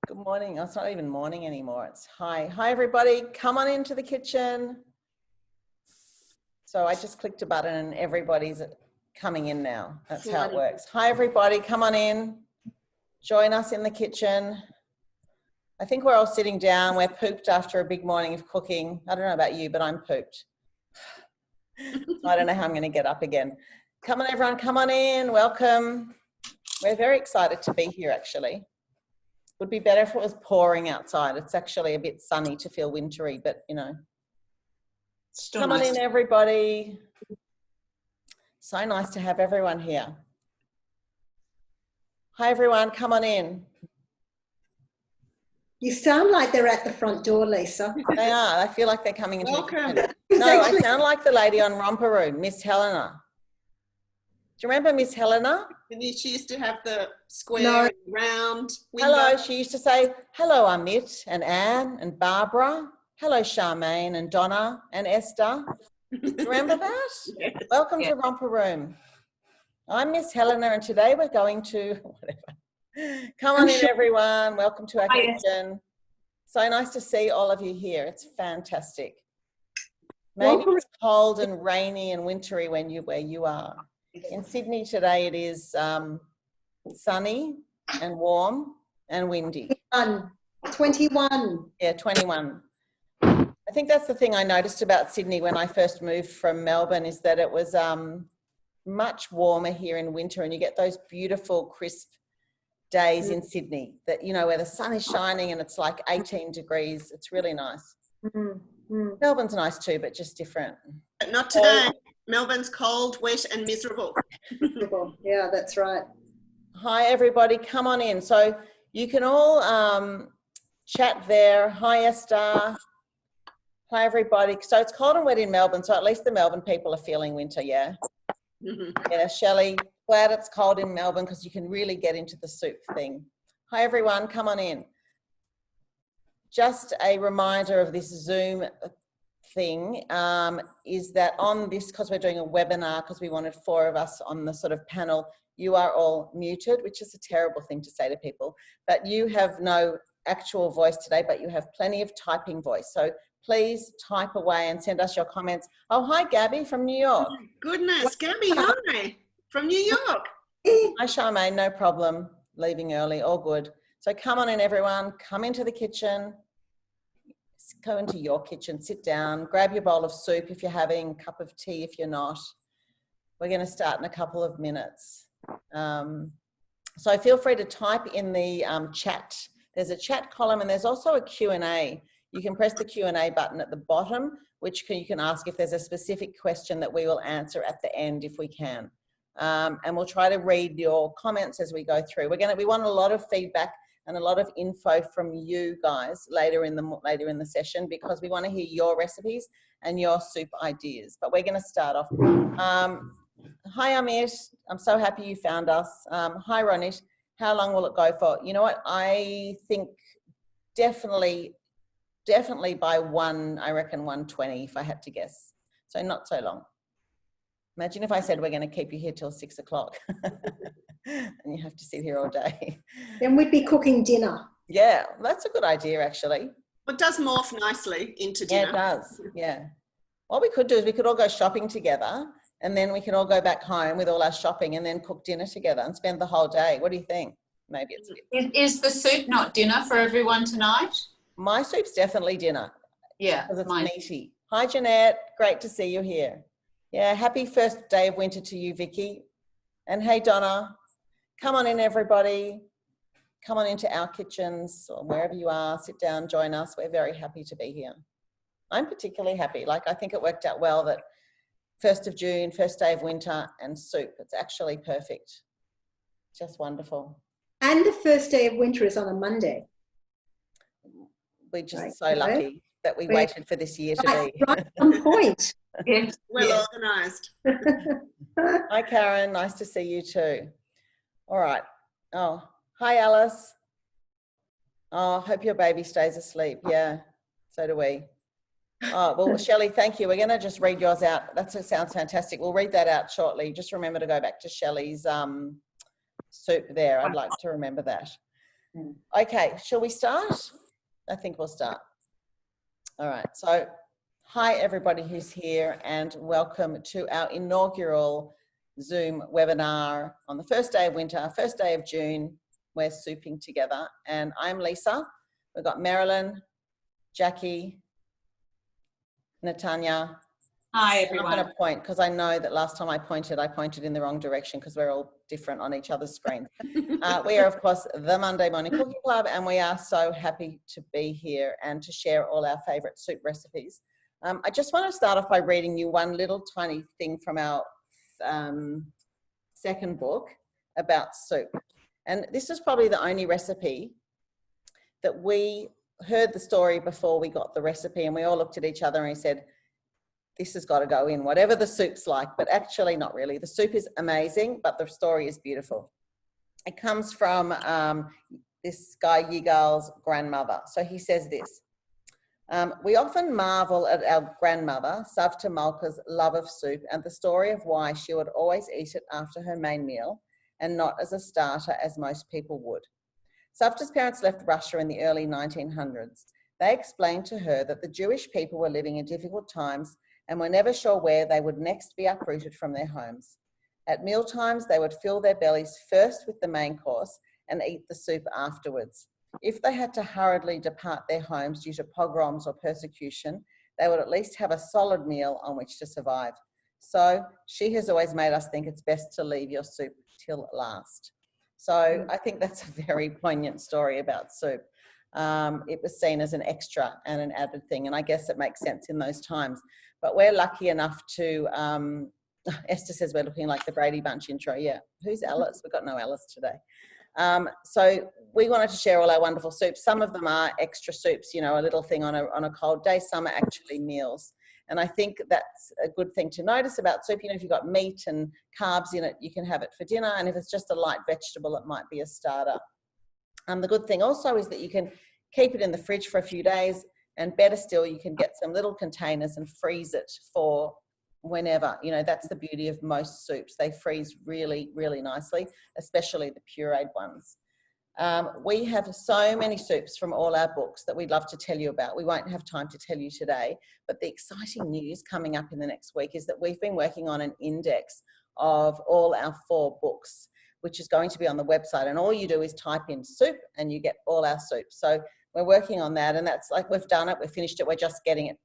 Good morning. Oh, it's not even morning anymore. It's hi. Hi, everybody. Come on into the kitchen. So I just clicked a button and everybody's coming in now. That's how it works. Hi, everybody. Come on in. Join us in the kitchen. I think we're all sitting down. We're pooped after a big morning of cooking. I don't know about you, but I'm pooped. So I don't know how I'm going to get up again. Come on, everyone. Come on in. Welcome. We're very excited to be here, actually. Would be better if it was pouring outside. It's actually a bit sunny to feel wintry, but you know. Come on in, everybody. So nice to have everyone here. Hi, everyone. Come on in. You sound like they're at the front door, Lisa. They are. I feel like they're coming into Welcome. the kitchen. No, I sound like the lady on Romper Room, Miss Helena. Do you remember Miss Helena? And she used to have the square and round window. Hello. She used to say, hello, Amit and Anne and Barbara. Hello, Charmaine and Donna and Esther. Remember that? Yes. Welcome to Romper Room. I'm Miss Helena and today we're going to, whatever. Come on in, everyone. Welcome to our kitchen. So nice to see all of you here. It's fantastic. Maybe it's cold and rainy and wintry where you are. In Sydney today it is sunny and warm and windy. 21. Yeah, 21. I think that's the thing I noticed about Sydney when I first moved from Melbourne is that it was much warmer here in winter and you get those beautiful crisp days in Sydney that, you know, where the sun is shining and it's like 18 degrees. It's really nice. Melbourne's nice too, but just different. But not today. Melbourne's cold, wet and miserable. Yeah, that's right. Hi, everybody. Come on in. So you can all chat there. Hi, Esther. Hi, everybody. So it's cold and wet in Melbourne, so at least the Melbourne people are feeling winter, yeah? Yeah, Shelley, glad it's cold in Melbourne because you can really get into the soup thing. Hi, everyone. Come on in. Just a reminder of this Zoom thing is that on this, because we're doing a webinar, because we wanted 4 of us on the sort of panel, you are all muted, which is a terrible thing to say to people, but you have no actual voice today, but you have plenty of typing voice. So please type away and send us your comments. Oh, hi, Gabby from New York. Oh, goodness, Gabby, hi, from New York. Hi, Charmaine, no problem. Leaving early, all good. So come on in, everyone. Come into the kitchen. Go into your kitchen, sit down, grab your bowl of soup if you're having, a cup of tea if you're not. We're going to start in a couple of minutes. So feel free to type in the chat. There's a chat column and there's also a Q&A. You can press the Q&A button at the bottom, which you can ask if there's a specific question that we will answer at the end if we can. And we'll try to read your comments as we go through. We want a lot of feedback and a lot of info from you guys later in the session because we want to hear your recipes and your soup ideas. But we're going to start off. Hi, Amit. I'm so happy you found us. Hi, Ronit. How long will it go for? You know what? I think definitely by I reckon 1:20 if I had to guess. So not so long. Imagine if I said we're going to keep you here till 6 o'clock and you have to sit here all day. Then we'd be cooking dinner. Yeah, that's a good idea, actually. It does morph nicely into dinner. Yeah, it does. Yeah. What we could do is we could all go shopping together and then we can all go back home with all our shopping and then cook dinner together and spend the whole day. What do you think? Maybe it's a bit... Is the soup not dinner for everyone tonight? My soup's definitely dinner. Yeah. Because it's meaty. Hi, Jeanette. Great to see you here. Yeah, happy first day of winter to you, Vicky. And hey, Donna. Come on in, everybody. Come on into our kitchens or wherever you are. Sit down, join us. We're very happy to be here. I'm particularly happy. Like, I think it worked out well that 1st of June, first day of winter and soup. It's actually perfect. Just wonderful. And the first day of winter is on a Monday. We're just so lucky that we waited for this year to be. Right on point. Yes. Well organised. Hi, Karen. Nice to see you too. All right. Oh, hi, Alice. Oh, hope your baby stays asleep. Yeah, so do we. Oh, well, Shelley, thank you. We're going to just read yours out. That sounds fantastic. We'll read that out shortly. Just remember to go back to Shelley's soup there. I'd like to remember that. Okay, shall we start? I think we'll start. All right, so hi everybody who's here and welcome to our inaugural Zoom webinar on the first day of winter, first day of June. We're souping together and I'm Lisa. We've got Marilyn, Jackie, Natanya. Hi, I'm everyone. not going to point because I know that last time I pointed in the wrong direction because we're all different on each other's screens. We are, of course, the Monday Morning Cooking Club, and we are so happy to be here and to share all our favourite soup recipes. I just want to start off by reading you one little tiny thing from our second book about soup. And this is probably the only recipe that we heard the story before we got the recipe, and we all looked at each other and we said, this has got to go in, whatever the soup's like, but actually not really. The soup is amazing, but the story is beautiful. It comes from this guy Yigal's grandmother. So he says this, we often marvel at our grandmother, Savta Malka's love of soup and the story of why she would always eat it after her main meal and not as a starter as most people would. Savta's parents left Russia in the early 1900s. They explained to her that the Jewish people were living in difficult times and were never sure where they would next be uprooted from their homes. At mealtimes, they would fill their bellies first with the main course and eat the soup afterwards. If they had to hurriedly depart their homes due to pogroms or persecution, they would at least have a solid meal on which to survive. So she has always made us think it's best to leave your soup till last. So I think that's a very poignant story about soup. It was seen as an extra and an added thing, and I guess it makes sense in those times. But we're lucky enough to, Esther says we're looking like the Brady Bunch intro. Yeah, who's Alice? We've got no Alice today. So we wanted to share all our wonderful soups. Some of them are extra soups, you know, a little thing on a cold day. Some are actually meals. And I think that's a good thing to notice about soup. You know, if you've got meat and carbs in it, you can have it for dinner. And if it's just a light vegetable, it might be a starter. The good thing also is that you can keep it in the fridge for a few days, and better still, you can get some little containers and freeze it for whenever. You know, that's the beauty of most soups. They freeze really, really nicely, especially the pureed ones. We have so many soups from all our books that we'd love to tell you about. We won't have time to tell you today, but the exciting news coming up in the next week is that we've been working on an index of all our 4 books, which is going to be on the website. And all you do is type in soup and you get all our soups. So we're working on that, and that's like, we've done it, we've finished it, we're just getting it,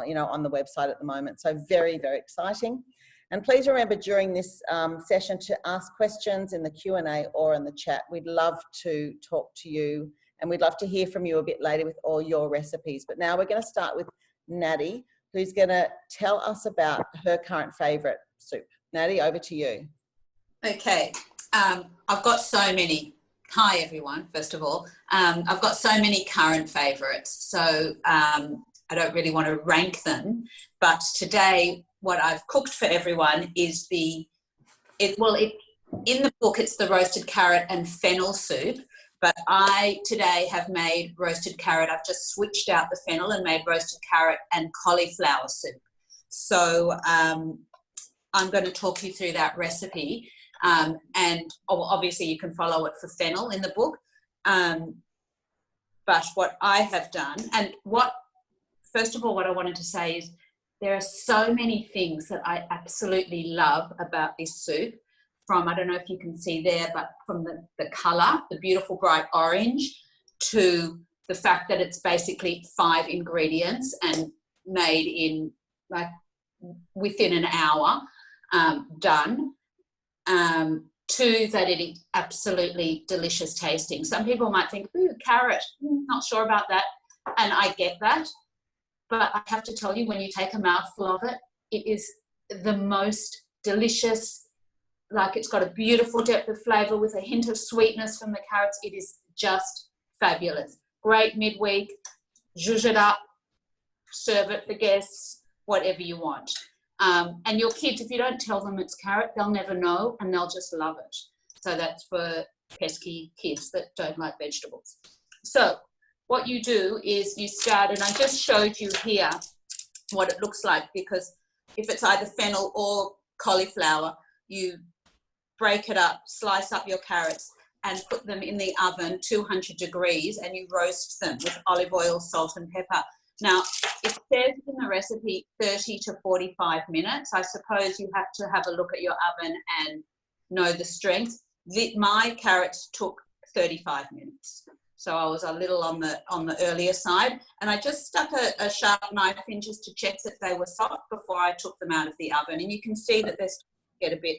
you know, on the website at the moment. So very, very exciting. And please remember during this session to ask questions in the Q&A or in the chat. We'd love to talk to you, and we'd love to hear from you a bit later with all your recipes. But now we're going to start with Natty, who's going to tell us about her current favourite soup. Natty, over to you. Okay. I've got so many. Hi, everyone, first of all. I've got so many current favourites, so I don't really want to rank them. But today, what I've cooked for everyone is in the book, it's the roasted carrot and fennel soup. But I today have made roasted carrot. I've just switched out the fennel and made roasted carrot and cauliflower soup. So I'm going to talk you through that recipe. And obviously you can follow it for fennel in the book. But what I have done, and first of all, what I wanted to say is there are so many things that I absolutely love about this soup, from, I don't know if you can see there, but from the colour, the beautiful bright orange, to the fact that it's basically 5 ingredients and made in like within an hour, done. To that it is absolutely delicious tasting. Some people might think, ooh, carrot, not sure about that. And I get that. But I have to tell you, when you take a mouthful of it, it is the most delicious. Like, it's got a beautiful depth of flavour with a hint of sweetness from the carrots. It is just fabulous. Great midweek, zhuzh it up, serve it for guests, whatever you want. And your kids, if you don't tell them it's carrot, they'll never know and they'll just love it. So that's for pesky kids that don't like vegetables. So what you do is you start, and I just showed you here what it looks like, because if it's either fennel or cauliflower, you break it up, slice up your carrots, and put them in the oven 200 degrees, and you roast them with olive oil, salt and pepper. Now, it says in the recipe 30 to 45 minutes. I suppose you have to have a look at your oven and know the strength. My carrots took 35 minutes. So I was a little on the earlier side, and I just stuck a sharp knife in just to check that they were soft before I took them out of the oven. And you can see that they get a bit,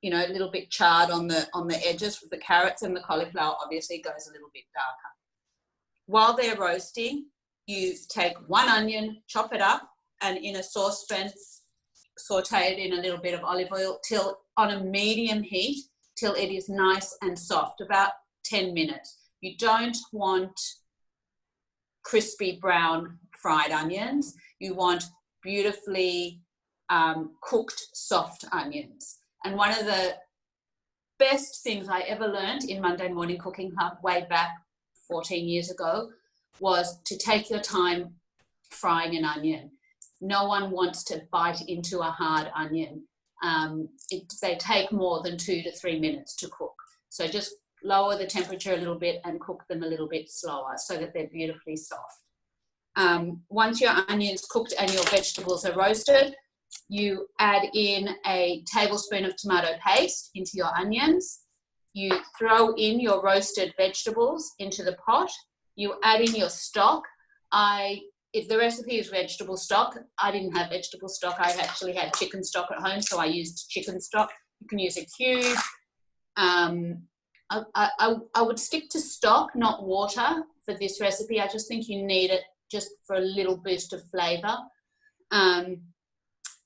you know, a little bit charred on the edges with the carrots, and the cauliflower obviously goes a little bit darker. While they're roasting, you take one onion, chop it up, and in a saucepan, saute it in a little bit of olive oil till on a medium heat till it is nice and soft, about 10 minutes. You don't want crispy brown fried onions. You want beautifully cooked soft onions. And one of the best things I ever learned in Monday Morning Cooking Hub way back 14 years ago was to take your time frying an onion. No one wants to bite into a hard onion. They take more than 2 to 3 minutes to cook. So just lower the temperature a little bit and cook them a little bit slower so that they're beautifully soft. Once your onion's cooked and your vegetables are roasted, you add in a tablespoon of tomato paste into your onions. You throw in your roasted vegetables into the pot. You add in your stock. If the recipe is vegetable stock, I didn't have vegetable stock. I actually had chicken stock at home, so I used chicken stock. You can use a cube. I would stick to stock, not water, for this recipe. I just think you need it just for a little boost of flavour.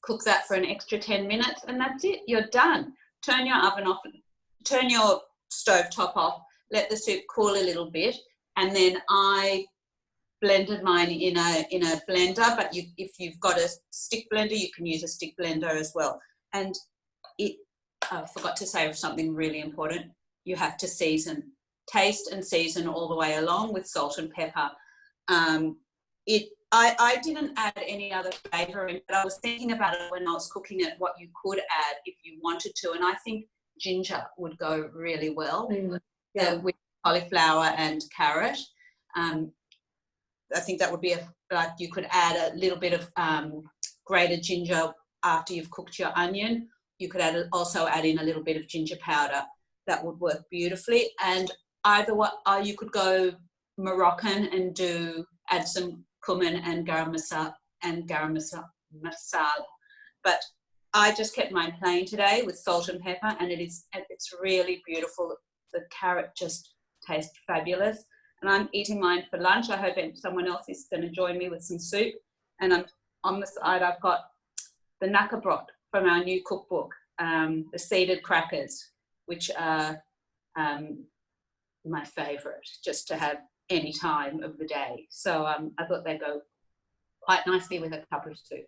Cook that for an extra 10 minutes, and that's it. You're done. Turn your oven off. Turn your stove top off. Let the soup cool a little bit, and then I blended mine in a blender. But if you've got a stick blender, you can use a stick blender as well. And I forgot to say something really important. You have to season, taste and season all the way along with salt and pepper. I didn't add any other flavour in, but I was thinking about it when I was cooking it, what you could add if you wanted to, and I think ginger would go really well with cauliflower and carrot. I think that would be like you could add a little bit of grated ginger after you've cooked your onion. You could also add in a little bit of ginger powder. That would work beautifully. And you could go Moroccan and add some cumin and garam masala. But I just kept mine plain today with salt and pepper, and it's really beautiful. The carrot just tastes fabulous. And I'm eating mine for lunch. I hope someone else is going to join me with some soup. And on the side, I've got the nakabrot from our new cookbook, the seeded crackers, which are my favourite, just to have any time of the day. So I thought they'd go quite nicely with a cup of soup.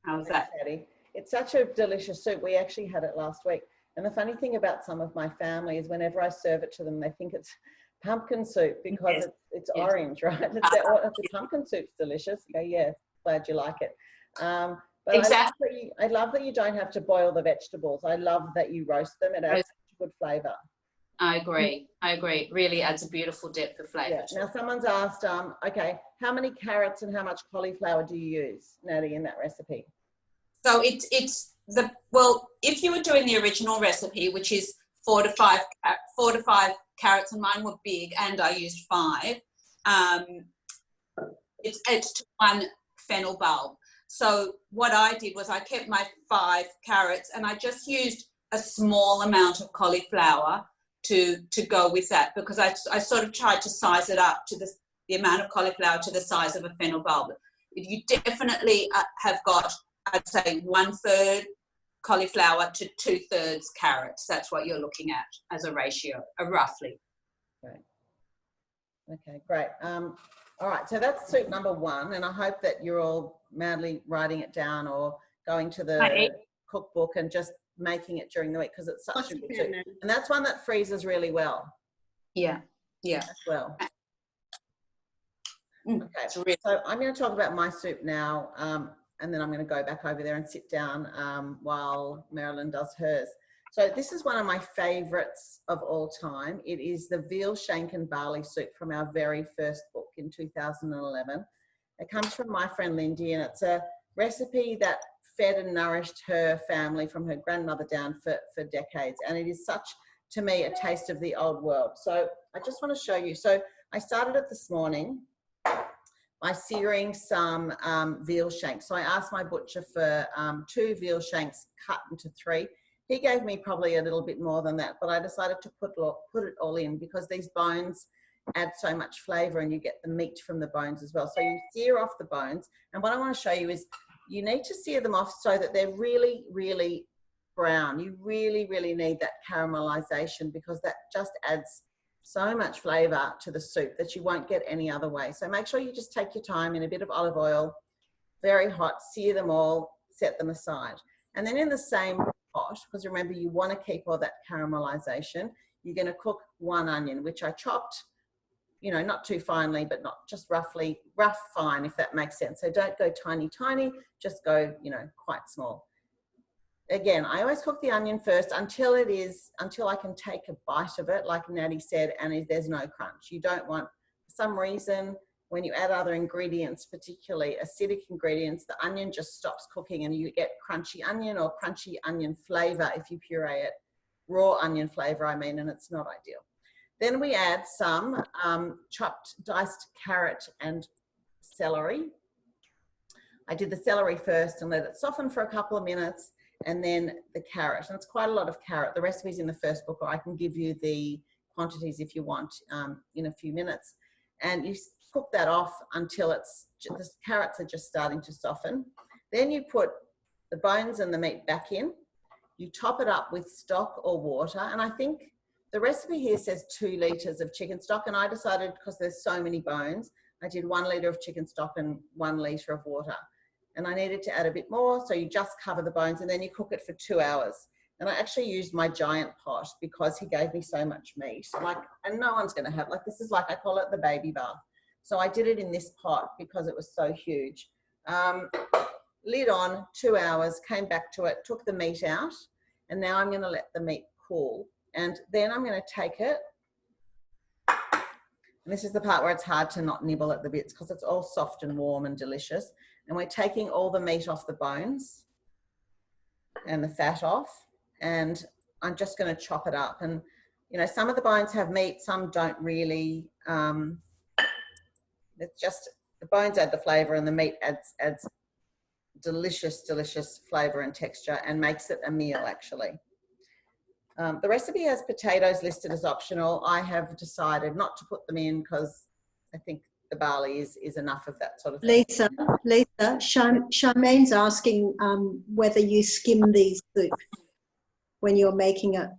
How's that? Patty. It's such a delicious soup. We actually had it last week. And the funny thing about some of my family is whenever I serve it to them, they think it's pumpkin soup because it's orange, right? The pumpkin soup's delicious. You go, yeah, glad you like it. But exactly. I love that you don't have to boil the vegetables. I love that you roast them. It adds such a good flavour. I agree. It really adds a beautiful depth of flavour. Yeah. Now, someone's asked, okay, how many carrots and how much cauliflower do you use, Natty, in that recipe? So if you were doing the original recipe, which is 4 to 5 carrots, and mine were big, and I used 5. It's to 1 fennel bulb. So what I did was I kept my 5 carrots, and I just used a small amount of cauliflower to go with that, because I sort of tried to size it up to the amount of cauliflower to the size of a fennel bulb. You definitely have got, I'd say, 1/3 cauliflower to 2/3 carrots. That's what you're looking at as a ratio, roughly. Great. Okay, great. All right, so that's soup number 1, and I hope that you're all madly writing it down or going to the cookbook and just making it during the week, because it's such a good soup. And that's one that freezes really well. Yeah, as well. Okay, so I'm going to talk about my soup now, and then I'm going to go back over there and sit down while Marilyn does hers. So this is one of my favorites of all time. It is the veal shank and barley soup from our very first book in 2011. It comes from my friend Lindy, and it's a recipe that fed and nourished her family from her grandmother down for decades. And it is such, to me, a taste of the old world. So I just want to show you. So I started it this morning by searing some veal shanks. So I asked my butcher for 2 veal shanks cut into 3. He gave me probably a little bit more than that, but I decided to put it all in because these bones add so much flavor, and you get the meat from the bones as well. So you sear off the bones. And what I want to show you is you need to sear them off so that they're really, really brown. You really, really need that caramelization, because that just adds so much flavor to the soup that you won't get any other way. So make sure you just take your time in a bit of olive oil, very hot, sear them all, set them aside. And then in the same pot, because remember, you want to keep all that caramelization, you're going to cook 1 onion, which I chopped, you know, not too finely, but not just rough fine, if that makes sense. So don't go tiny, just go, you know, quite small. Again, I always cook the onion first until I can take a bite of it, like Natty said, and there's no crunch. You don't want, for some reason, when you add other ingredients, particularly acidic ingredients, the onion just stops cooking and you get crunchy onion or crunchy onion flavor if you puree it. Raw onion flavor, I mean, and it's not ideal. Then we add some chopped diced carrot and celery. I did the celery first and let it soften for a couple of minutes, and then the carrot. And it's quite a lot of carrot. The recipe's in the first book, or I can give you the quantities if you want in a few minutes. And you cook that off until the carrots are just starting to soften. Then you put the bones and the meat back in. You top it up with stock or water. And I think the recipe here says 2 litres of chicken stock. And I decided, because there's so many bones, I did 1 litre of chicken stock and 1 litre of water. And I needed to add a bit more. So you just cover the bones and then you cook it for 2 hours. And I actually used my giant pot because he gave me so much meat. And no one's going to have, this is I call it the baby bath. So I did it in this pot because it was so huge. Lid on, 2 hours, came back to it, took the meat out. And now I'm going to let the meat cool. And then I'm going to take it. And this is the part where it's hard to not nibble at the bits because it's all soft and warm and delicious. And we're taking all the meat off the bones and the fat off. And I'm just going to chop it up. And, you know, some of the bones have meat, some don't really. It's just the bones add the flavor and the meat adds delicious, delicious flavor and texture and makes it a meal, actually. The recipe has potatoes listed as optional. I have decided not to put them in because I think the barley is enough of that sort of thing. Lisa, Charmaine's asking whether you skim these soup when you're making it.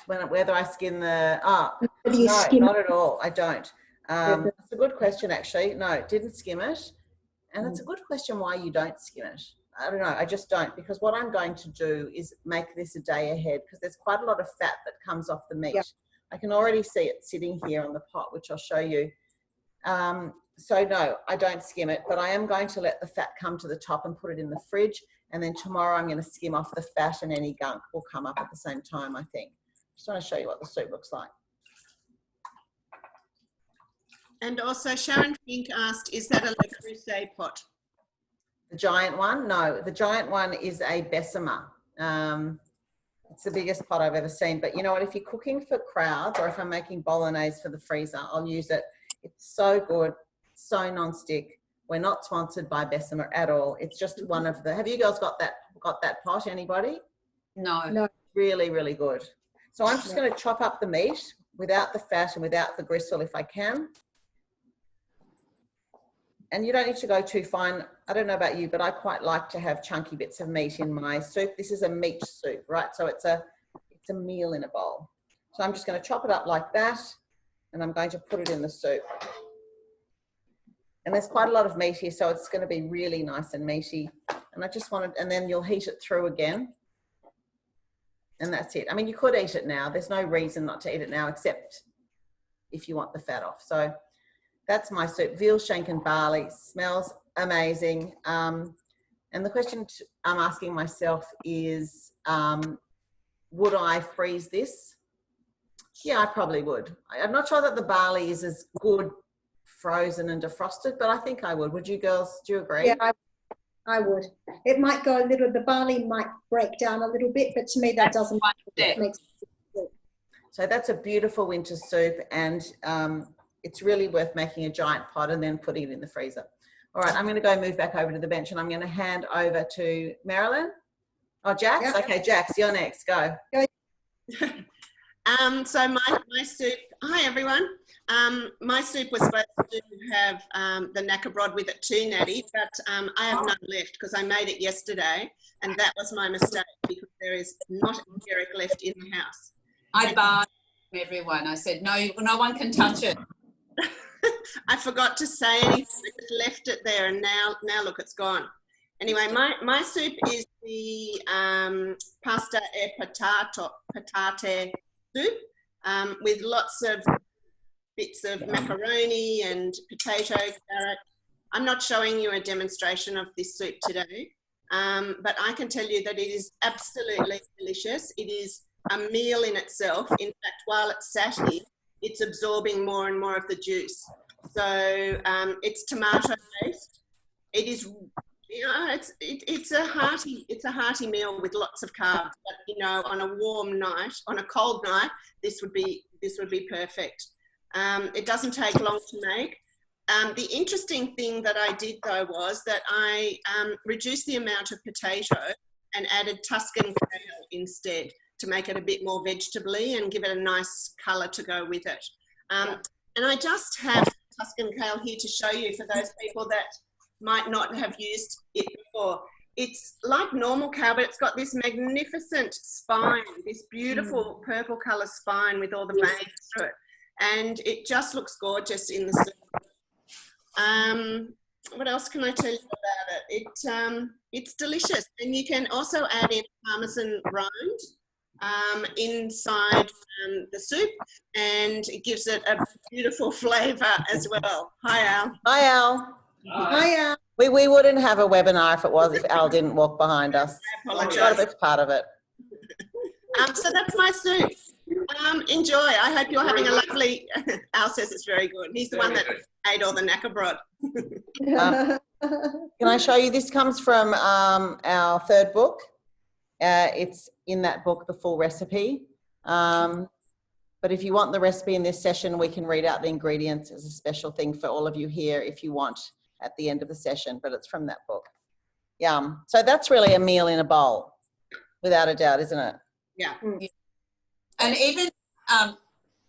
Whether I skim the, no, not at all. I don't. It's a good question, actually. No, didn't skim it. And it's a good question why you don't skim it. I don't know. I just don't, because what I'm going to do is make this a day ahead because there's quite a lot of fat that comes off the meat. Yep. I can already see it sitting here on the pot, which I'll show you. So no, I don't skim it, but I am going to let the fat come to the top and put it in the fridge. And then tomorrow I'm going to skim off the fat and any gunk will come up at the same time, I think. Just want to show you what the soup looks like. And also Sharon Fink asked, is that a Le Creuset pot? The giant one? No, the giant one is a Bessemer. It's the biggest pot I've ever seen. But you know what? If you're cooking for crowds or if I'm making bolognese for the freezer, I'll use it. It's so good, so non-stick. We're not sponsored by Bessemer at all. It's just one of the. Have you girls got that pot? Anybody? No. Really, really good. So I'm just going to chop up the meat without the fat and without the gristle if I can. And you don't need to go too fine. I don't know about you, but I quite like to have chunky bits of meat in my soup. This is a meat soup, right? So it's a meal in a bowl. So I'm just going to chop it up like that, and I'm going to put it in the soup. And there's quite a lot of meat here, so it's going to be really nice and meaty. And I just wanted, and then you'll heat it through again. And that's it. I mean, you could eat it now. There's no reason not to eat it now, except if you want the fat off. So that's my soup, veal shank and barley. Smells amazing. And the question I'm asking myself is, would I freeze this? Yeah, I probably would. I'm not sure that the barley is as good frozen and defrosted, but I think I would. Would you girls, do you agree? Yeah, I would. It might go a little, the barley might break down a little bit, but to me that doesn't make sense. So that's a beautiful winter soup, and it's really worth making a giant pot and then putting it in the freezer. All right, I'm going to go move back over to the bench, and I'm going to hand over to Marilyn. Oh, Jax? Yep. Okay, Jax, you're next. Go. So my soup, hi everyone. My soup was supposed to have the knackebrod with it too, Natty, but I have none left because I made it yesterday, and that was my mistake because there is not a Derek left in the house. I barred everyone. I said, no, no one can touch it. I forgot to say anything. I just left it there, and now look, it's gone. Anyway, my soup is the pasta e patate soup with lots of bits of macaroni and potato, carrot. I'm not showing you a demonstration of this soup today, but I can tell you that it is absolutely delicious. It is a meal in itself. In fact, while it's sat here, it's absorbing more and more of the juice. So it's tomato based. It is, you know, it's a hearty meal with lots of carbs. But you know, on a warm night, on a cold night, this would be perfect. It doesn't take long to make. The interesting thing that I did though was that I reduced the amount of potato and added Tuscan Kale instead to make it a bit more vegetable-y and give it a nice colour to go with it. And I just have Tuscan Kale here to show you for those people that might not have used it before. It's like normal kale, but it's got this magnificent spine, this beautiful purple colour spine with all the veins through it. And it just looks gorgeous in the soup. What else can I tell you about it? It's delicious. And you can also add in Parmesan rind inside the soup, and it gives it a beautiful flavour as well. Hi, Al. Hi, Al. Hi, Al. We wouldn't have a webinar if Al didn't walk behind us. I apologise. Got a bit part of it. So that's my soup. Enjoy. I hope you're having a lovely. Al says it's very good. He's the one that ate all the knackebrod. Can I show you? This comes from our third book. It's in that book, the full recipe. But if you want the recipe in this session, we can read out the ingredients as a special thing for all of you here if you want at the end of the session, but it's from that book. Yum. So that's really a meal in a bowl, without a doubt, isn't it? Yeah. And even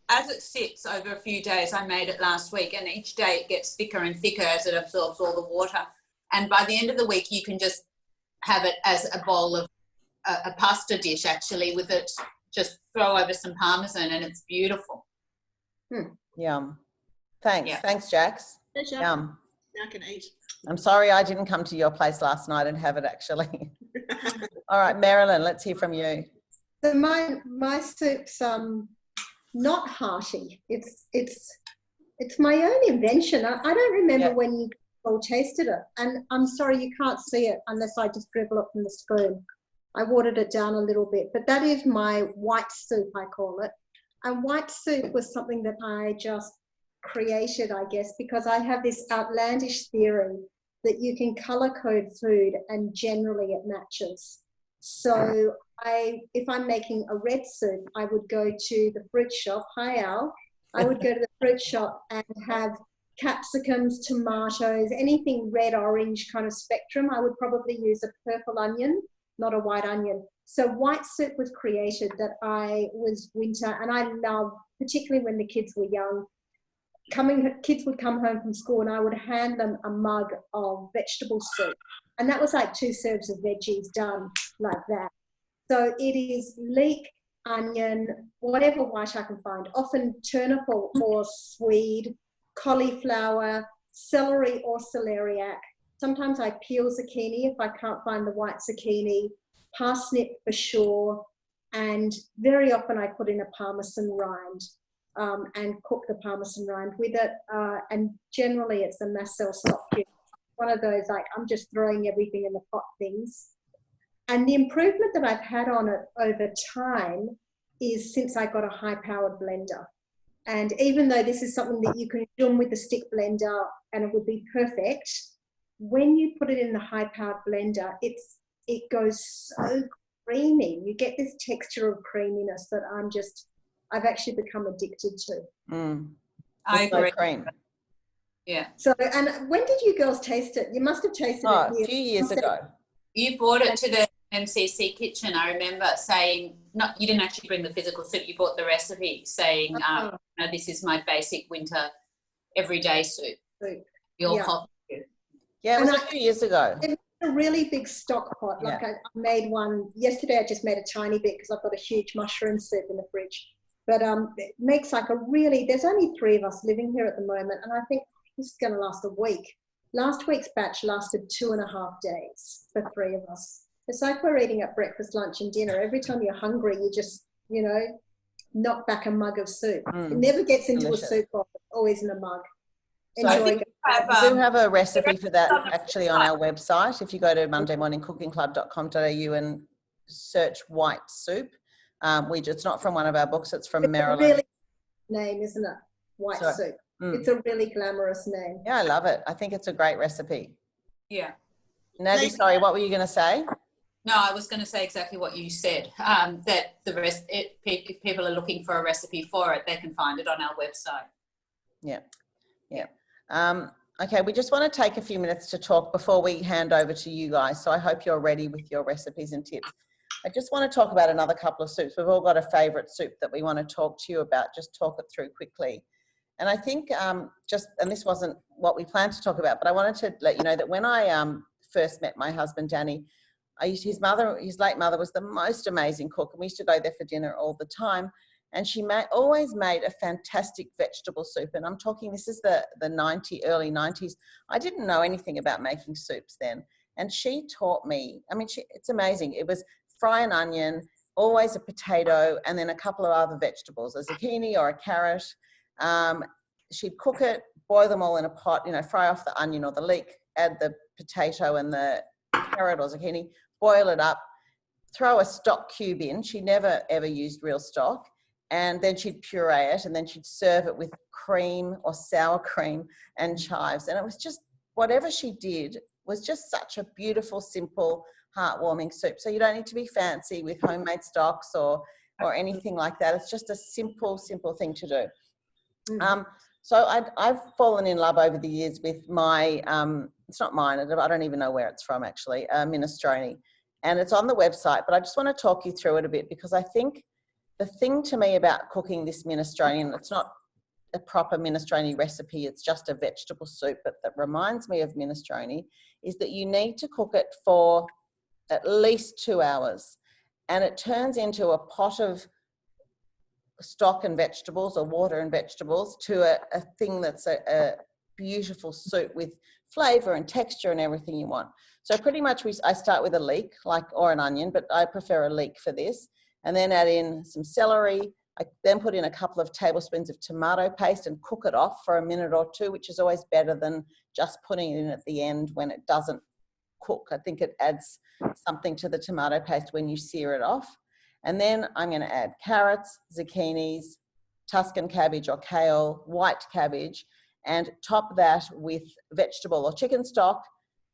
as it sits over a few days, I made it last week, and each day it gets thicker and thicker as it absorbs all the water. And by the end of the week, you can just have it as a bowl of a pasta dish, actually, with it. Just throw over some Parmesan, and it's beautiful. Yum. Thanks. Yeah. Thanks, Jax. Pleasure. Yum. Now I can eat. I'm sorry I didn't come to your place last night and have it, actually. All right, Marilyn, let's hear from you. So my soup's not hearty. It's my own invention. I don't remember when you all tasted it, and I'm sorry you can't see it unless I just dribble it from the spoon. I watered it down a little bit, but that is my white soup, I call it. And white soup was something that I just created, I guess, because I have this outlandish theory that you can color code food and generally it matches. So if I'm making a red soup, I would go to the fruit shop. Hi, Al. I would go to the fruit shop and have capsicums, tomatoes, anything red, orange kind of spectrum. I would probably use a purple onion, not a white onion. So white soup was created that I was winter, and I love, particularly when the kids were young, kids would come home from school and I would hand them a mug of vegetable soup. And that was like 2 serves of veggies done like that. So it is leek, onion, whatever white I can find, often turnip or swede, cauliflower, celery or celeriac. Sometimes I peel zucchini if I can't find the white zucchini, parsnip for sure, and very often I put in a Parmesan rind and cook the Parmesan rind with it. And generally it's a Marcel stock cube. One of those, like, I'm just throwing everything in the pot things. And the improvement that I've had on it over time is since I got a high-powered blender. And even though this is something that you can do with the stick blender and it would be perfect, when you put it in the high-powered blender, it goes so creamy. You get this texture of creaminess that I've actually become addicted to. I agree. Cream. Yeah. So, and when did you girls taste it? You must have tasted it here. A few years ago. You brought it to the MCC kitchen. I remember saying, you didn't actually bring the physical soup. You brought the recipe, saying, this is my basic winter everyday soup. Your coffee. Yeah, it was a few years ago. It was a really big stock pot. Like I made one yesterday. I just made a tiny bit because I've got a huge mushroom soup in the fridge. But it makes like there's only 3 of us living here at the moment, and I think this is going to last a week. Last week's batch lasted 2.5 days for 3 of us. It's like we're eating at breakfast, lunch and dinner. Every time you're hungry, you just, knock back a mug of soup. It never gets into a soup bowl, it's always in a mug. So we do have a recipe for that actually on our website. If you go to mondaymorningcookingclub.com.au and search white soup, it's not from one of our books, it's from Maryland. Really name, isn't it? White soup. It's a really glamorous name. Yeah, I love it. I think it's a great recipe. Yeah. Nadia, sorry, what were you going to say? No, I was going to say exactly what you said, that if people are looking for a recipe for it, they can find it on our website. Yeah. Okay, we just want to take a few minutes to talk before we hand over to you guys. So I hope you're ready with your recipes and tips. I just want to talk about another couple of soups. We've all got a favourite soup that we want to talk to you about. Just talk it through quickly. And I think and this wasn't what we planned to talk about, but I wanted to let you know that when I first met my husband, Danny, his late mother was the most amazing cook, and we used to go there for dinner all the time. And she always made a fantastic vegetable soup. And I'm talking, this is the early 90s. I didn't know anything about making soups then. And she taught me, it's amazing. It was fry an onion, always a potato, and then a couple of other vegetables, a zucchini or a carrot. She'd cook it, boil them all in a pot, fry off the onion or the leek, add the potato and the carrot or zucchini, boil it up, throw a stock cube in. She never ever used real stock. And then she'd puree it, and then she'd serve it with cream or sour cream and chives. And it was just, whatever she did was just such a beautiful, simple, heartwarming soup. So you don't need to be fancy with homemade stocks or anything like that. It's just a simple thing to do. So I've fallen in love over the years with my, it's not mine, I don't even know where it's from actually, minestrone. And it's on the website, but I just want to talk you through it a bit, because I think the thing to me about cooking this minestrone, and it's not a proper minestrone recipe, it's just a vegetable soup, but that reminds me of minestrone, is that you need to cook it for at least 2 hours. And it turns into a pot of stock and vegetables, or water and vegetables, to a thing that's a beautiful soup with flavour and texture and everything you want. So pretty much I start with a leek, or an onion, but I prefer a leek for this. And then add in some celery. I then put in a couple of tablespoons of tomato paste and cook it off for a minute or 2, which is always better than just putting it in at the end when it doesn't cook. I think it adds something to the tomato paste when you sear it off. And then I'm going to add carrots, zucchinis, Tuscan cabbage or kale, white cabbage, and top that with vegetable or chicken stock,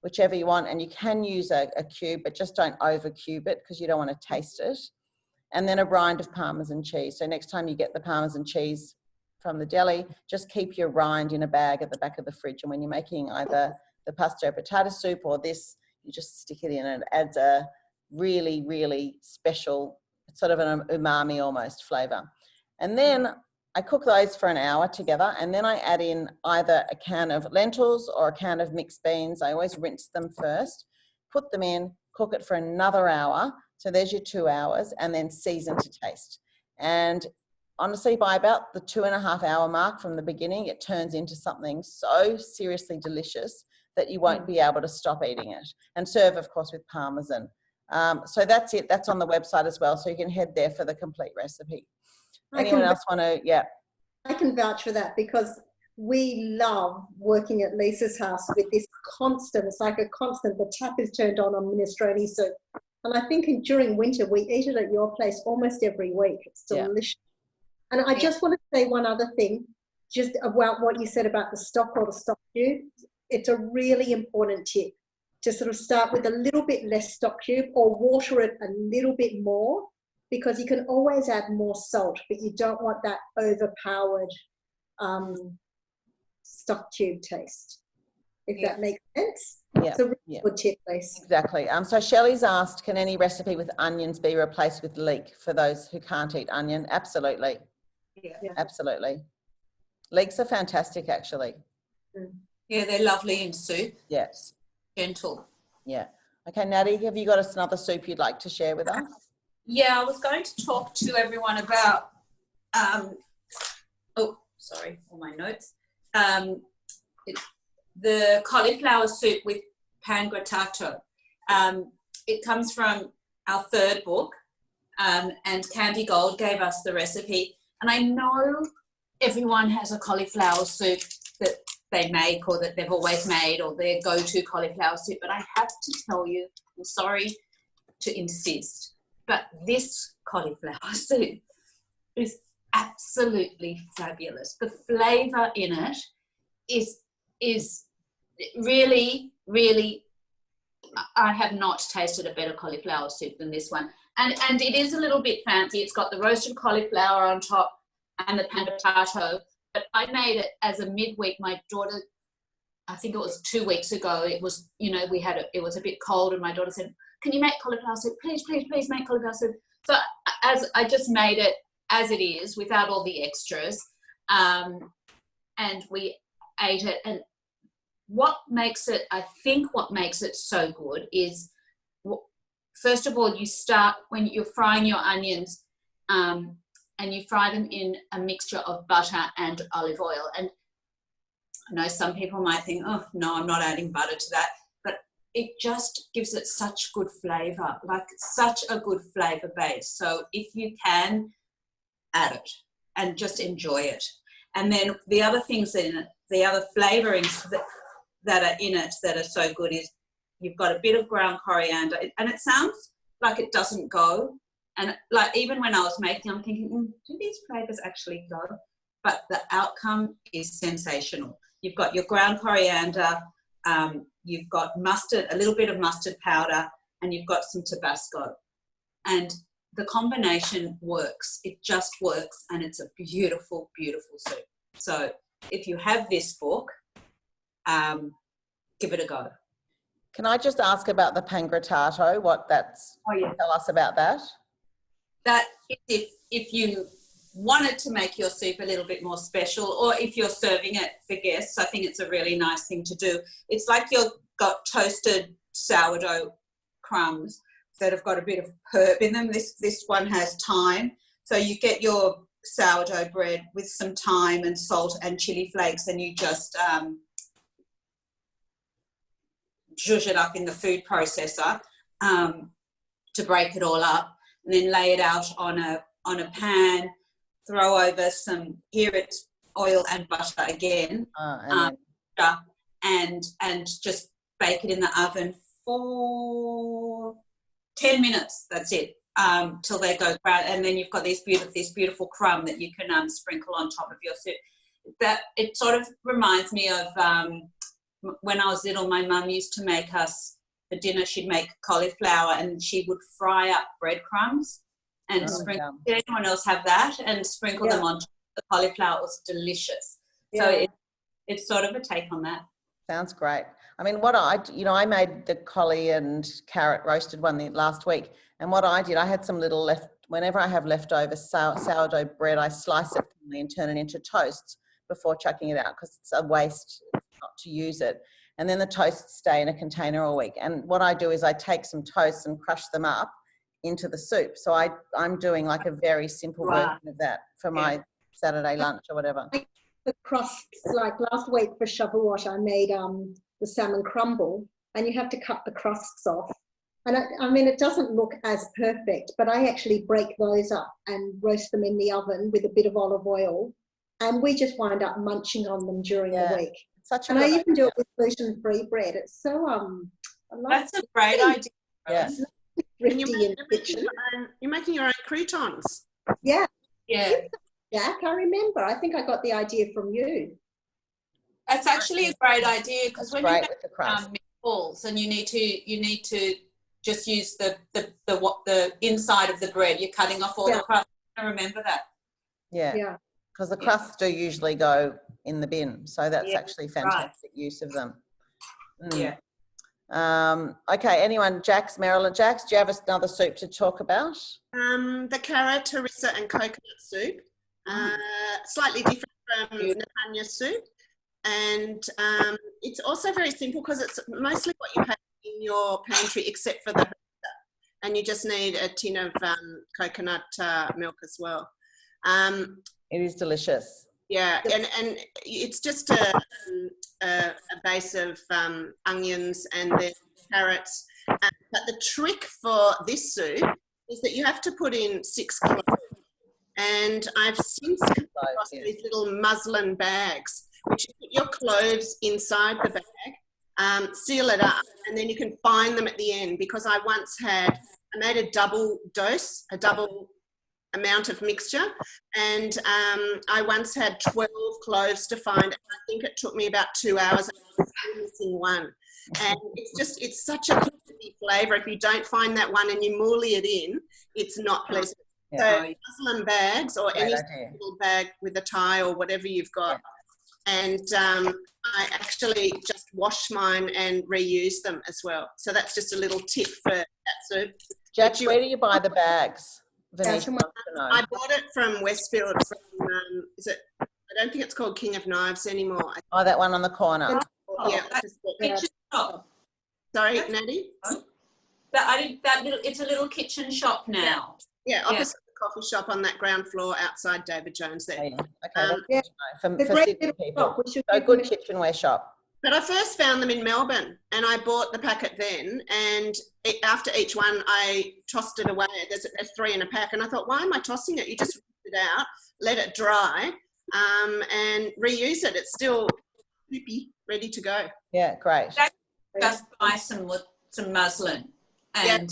whichever you want. And you can use a cube, but just don't over cube it because you don't want to taste it. And then a rind of Parmesan cheese. So next time you get the Parmesan cheese from the deli, just keep your rind in a bag at the back of the fridge. And when you're making either the pasta potato soup or this, you just stick it in, and it adds a really, really special, sort of an umami almost flavour. And then I cook those for an hour together, and then I add in either a can of lentils or a can of mixed beans. I always rinse them first, put them in, cook it for another hour. So there's your 2 hours, and then season to taste. And honestly, by about the 2.5 hour mark from the beginning, it turns into something so seriously delicious that you won't be able to stop eating it. And serve, of course, with Parmesan. So that's it. That's on the website as well. So you can head there for the complete recipe. Anyone else want to? Yeah. I can vouch for that, because we love working at Lisa's house with this constant, it's like a constant, the tap is turned on minestrone soup. And I think during winter, we eat it at your place almost every week. It's delicious. And I just want to say one other thing, just about what you said about the stock or the stock cube. It's a really important tip to sort of start with a little bit less stock cube or water it a little bit more, because you can always add more salt, but you don't want that overpowered stock cube taste, if that makes sense. It's a really good tip, Lisa. Exactly. So Shelley's asked, can any recipe with onions be replaced with leek for those who can't eat onion? Absolutely. Yeah. Absolutely. Leeks are fantastic, actually. Yeah, they're lovely in soup. Yes. Gentle. Yeah. Okay, Natty, have you got us another soup you'd like to share with us? Yeah, I was going to talk to everyone about, oh, sorry, all my notes. The cauliflower soup with pan grattato. It comes from our third book, and Candy Gold gave us the recipe. And I know everyone has a cauliflower soup that they make or that they've always made, or their go-to cauliflower soup, but I have to tell you, I'm sorry to insist, but this cauliflower soup is absolutely fabulous. The flavour in it is really, really, I have not tasted a better cauliflower soup than this one. And it is a little bit fancy. It's got the roasted cauliflower on top and the pan potato. But I made it as a midweek. My daughter, I think it was 2 weeks ago, it was, you know, it was a bit cold, and my daughter said, can you make cauliflower soup? Please, please, please make cauliflower soup. So as I just made it as it is, without all the extras, and we ate it. And what makes it, I think what makes it so good is, first of all, you start when you're frying your onions, and you fry them in a mixture of butter and olive oil. And I know some people might think, oh, no, I'm not adding butter to that. But it just gives it such good flavour, like such a good flavour base. So if you can, add it and just enjoy it. And then the other things in it, the other flavourings that are in it that are so good is you've got a bit of ground coriander. And it sounds like it doesn't go. And like even when I was making, I'm thinking, do these flavours actually go? But the outcome is sensational. You've got your ground coriander, you've got mustard, a little bit of mustard powder, and you've got some Tabasco. And the combination works. It just works, and it's a beautiful, beautiful soup. So if you have this book, give it a go. Can I just ask about the pan grattato, what that's, tell us about that? That if you wanted to make your soup a little bit more special, or if you're serving it for guests, I think it's a really nice thing to do. It's like you've got toasted sourdough crumbs that have got a bit of herb in them. This one has thyme. So you get your sourdough bread with some thyme and salt and chili flakes, and you just zhuzh it up in the food processor to break it all up. And then lay it out on a pan, throw over some, here it's oil and butter again, and just bake it in the oven for 10 minutes. That's it, till they go brown. And then you've got this beautiful crumb that you can sprinkle on top of your soup. That it sort of reminds me of when I was little. My mum used to make us. For dinner, she'd make cauliflower, and she would fry up breadcrumbs and sprinkle. Did anyone else have that? And sprinkle them on top of the cauliflower. It was delicious. Yeah. So it's sort of a take on that. Sounds great. I mean, I made the collie and carrot roasted one last week, and what I did, I had some little whenever I have leftover sourdough bread, I slice it and turn it into toasts before chucking it out, because it's a waste not to use it. And then the toasts stay in a container all week. And what I do is I take some toasts and crush them up into the soup. So I'm doing like a very simple version of that for my Saturday lunch or whatever. The crusts, like last week for Shavuot, I made the salmon crumble, and you have to cut the crusts off. And I mean, it doesn't look as perfect, but I actually break those up and roast them in the oven with a bit of olive oil. And we just wind up munching on them during the week. And I even do it with gluten-free bread. It's so that's a great idea. Yeah. And you're thrifty in the kitchen. you're making your own croutons. Yeah. Yeah. Jack, I remember. I think I got the idea from you. That's actually a great idea, because when you Great make with the crust. meatballs and you need to just use the inside of the bread, you're cutting off all the crust. I remember that. Yeah. Yeah. Because the crusts do usually go in the bin. So that's Yeah, actually fantastic use of them. Yeah. Okay, anyone? Jax, Marilyn, Jax, do you have another soup to talk about? The carrot, Teresa and coconut soup. Slightly different from Natanya soup. And it's also very simple because it's mostly what you have in your pantry except for the harissa. And you just need a tin of coconut milk as well. It is delicious. Yeah, and it's just a base of onions and then carrots. But the trick for this soup is that you have to put in 6 cloves. And I've since come across these little muslin bags, which you put your cloves inside the bag, seal it up, and then you can find them at the end. Because I made a double dose, a double amount of mixture, and I once had 12 cloves to find, and I think it took me about 2 hours. I was still missing one, and it's such a crispy flavour. If you don't find that one and you moolie it in, it's not pleasant. Yeah. So muslin bags or any little bag with a tie or whatever you've got, and I actually just wash mine and reuse them as well. So that's just a little tip for that soup. Jack, where do you buy the bags? Vanessa wants to know. I bought it from Westfield. From, I don't think it's called King of Knives anymore. Oh, that one on the corner. Kitchen shop. Sorry, Natty? It's a little kitchen shop now. Yeah, opposite the coffee shop on that ground floor outside David Jones there. Oh, yeah. Okay, for Sydney people. So good kitchenware shop. But I first found them in Melbourne, and I bought the packet then, and after each one I tossed it away. There's 3 in a pack, and I thought, why am I tossing it? You just rip it out, let it dry, and reuse it. It's still soupy, ready to go. Yeah, great. Just buy some muslin, and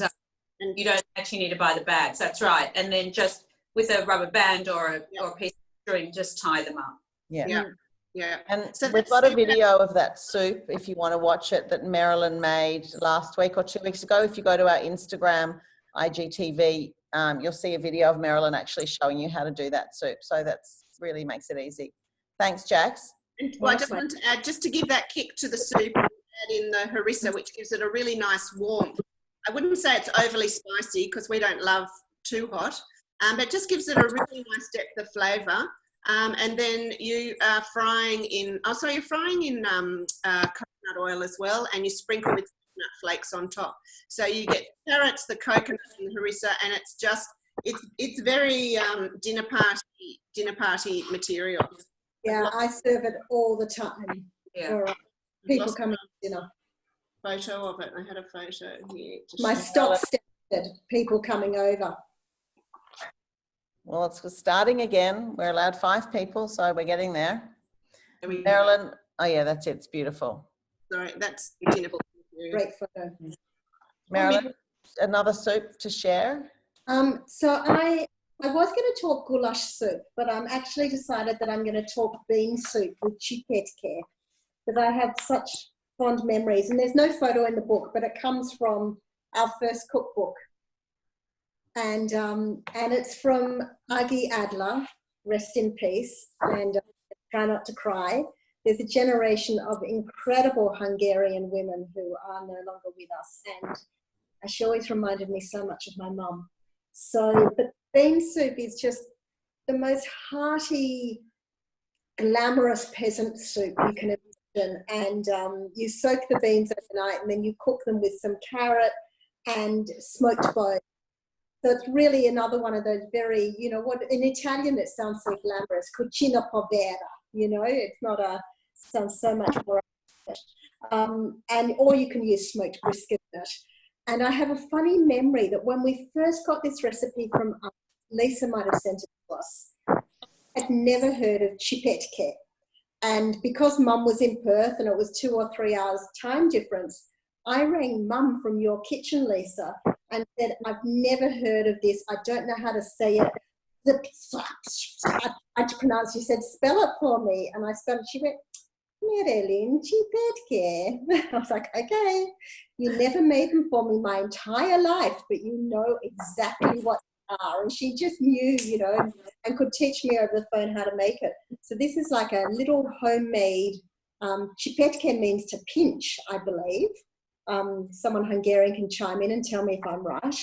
you don't actually need to buy the bags. That's right. And then just with a rubber band or a piece of string, just tie them up. Yeah. And so we've got a video of that soup, if you want to watch it, that Marilyn made last week or 2 weeks ago. If you go to our Instagram, IGTV, you'll see a video of Marilyn actually showing you how to do that soup. So that's really makes it easy. Thanks, Jax. Well, I just want to add, just to give that kick to the soup, add in the harissa, which gives it a really nice warmth. I wouldn't say it's overly spicy because we don't love too hot, but it just gives it a really nice depth of flavour. And then you are frying in, you're frying in coconut oil as well, and you sprinkle with coconut flakes on top. So you get carrots, the coconut, and the harissa, and it's just, it's very dinner party material. Yeah, I serve it all the time for people coming to dinner. Photo of it. I had a photo here. My stock standard, people coming over. Well, it's starting again. We're allowed 5 people, so we're getting there. Marilyn, oh yeah, that's it. It's beautiful. Sorry, that's dinner. Great photo. Marilyn, another soup to share? So I was going to talk goulash soup, but I'm actually decided that I'm going to talk bean soup with chipette care, because I have such fond memories. And there's no photo in the book, but it comes from our first cookbook. And it's from Agi Adler, rest in peace, and try not to cry. There's a generation of incredible Hungarian women who are no longer with us, and she always reminded me so much of my mum. So, but bean soup is just the most hearty, glamorous peasant soup you can imagine. And you soak the beans overnight, and then you cook them with some carrot and smoked bones. So it's really another one of those very, what in Italian it sounds so glamorous, cucina povera, it's not sounds so much more. Or you can use smoked brisket in it. And I have a funny memory that when we first got this recipe from Lisa might have sent it to us, I'd never heard of chipette care. And because Mum was in Perth and it was 2 or 3 hours time difference, I rang Mum from your kitchen, Lisa, and said, I've never heard of this. I don't know how to say it. I pronounced. She said, spell it for me. And I spelled it. She went, Marilyn Chipetke. I was like, okay, you never made them for me my entire life, but you know exactly what they are. And she just knew, you know, and could teach me over the phone how to make it. So this is like a little homemade, Chipetke means to pinch, I believe. Someone Hungarian can chime in and tell me if I'm right.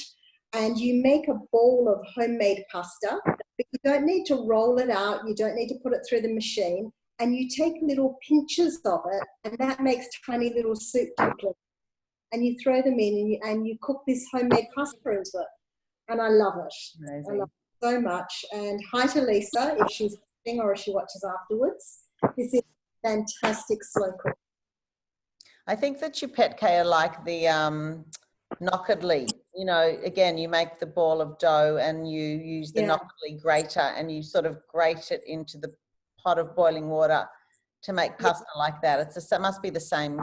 And you make a ball of homemade pasta, but you don't need to roll it out. You don't need to put it through the machine. And you take little pinches of it, and that makes tiny little soup dumplings. And you throw them in, and you cook this homemade pasta into it. And I love it. Amazing. I love it so much. And hi to Lisa, if she's watching or if she watches afterwards. This is fantastic slow cook. I think that Chipetke are like the knockedly. You know, again, you make the ball of dough and you use the knockedly grater and you sort of grate it into the pot of boiling water to make pasta like that. It must be the same.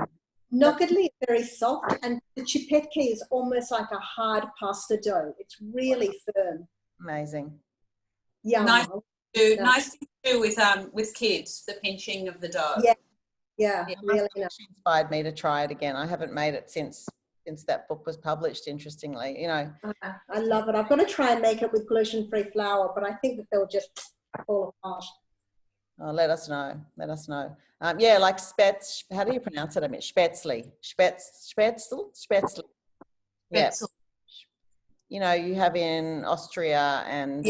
Knockedly is very soft, and the Chipetke is almost like a hard pasta dough. It's really firm. Amazing. Yeah. Nice to do with kids, the pinching of the dough. Yeah, really nice. She inspired me to try it again. I haven't made it since that book was published, interestingly, you know. I love it. I've got to try and make it with gluten-free flour, but I think that they'll just fall apart. Oh, let us know. Let us know. Yeah, like spätzle. How do you pronounce it? I mean, spätzle. Spätzle. Yeah. You know, you have in Austria and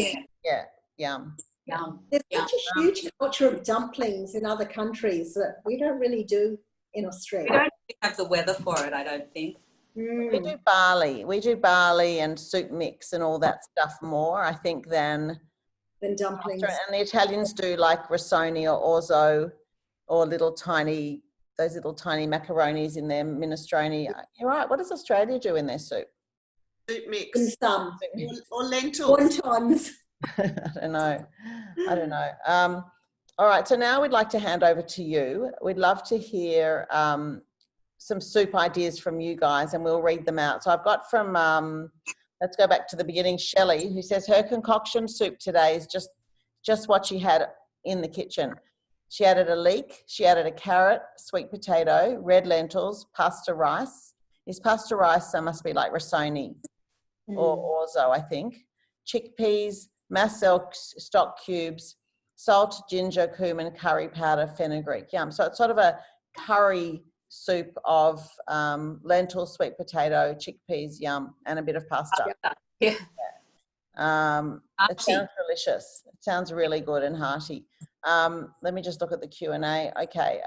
yum. There's such a huge culture of dumplings in other countries that we don't really do in Australia. We don't have the weather for it, I don't think. We do barley. We do barley and soup mix and all that stuff more, I think, than dumplings. And the Italians do like risoni or orzo or those little tiny macaronis in their minestrone. You're right. What does Australia do in their soup? Soup mix. In some. Or lentils. Wontons. I don't know. All right. So now we'd like to hand over to you. We'd love to hear some soup ideas from you guys, and we'll read them out. So I've got from, let's go back to the beginning, Shelley, who says her concoction soup today is just what she had in the kitchen. She added a leek, she added a carrot, sweet potato, red lentils, pasta rice. Is pasta rice, so must be like risoni or orzo, I think. Chickpeas, macel stock cubes, salt, ginger, cumin, curry powder, fenugreek. Yum. So it's sort of a curry soup of lentils, sweet potato, chickpeas, yum, and a bit of pasta. Yeah. It sounds delicious. It sounds really good and hearty. Let me just look at the Q&A. Okay.